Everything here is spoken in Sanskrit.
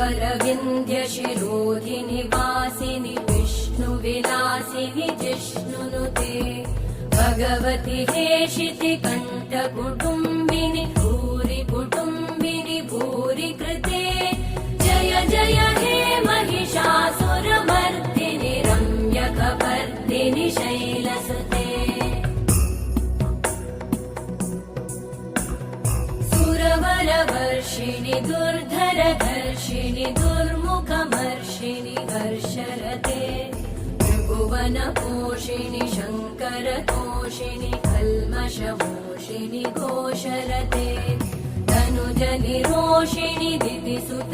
वरविन्ध्यशिरोधिनि वासिनि विष्णुविलासिनि जिष्णुनुते भगवति हेशिति कण्ठकुटुम्बिनि भूरि कुटुम्बिनि भूरि कृते जय जय हे महिषासुरमर्दिनि रम्यकपर्दिनि शैलसुते सुरवरवर्षिणि दुर्धरधर्षिणि दुर्मुखमर्षिणि हर्षरते त्रिभुवनपोषिणि शङ्करतोषिणि कल्मषमोषिणि घोषरते तनुजनिरोषिणि दितिसुत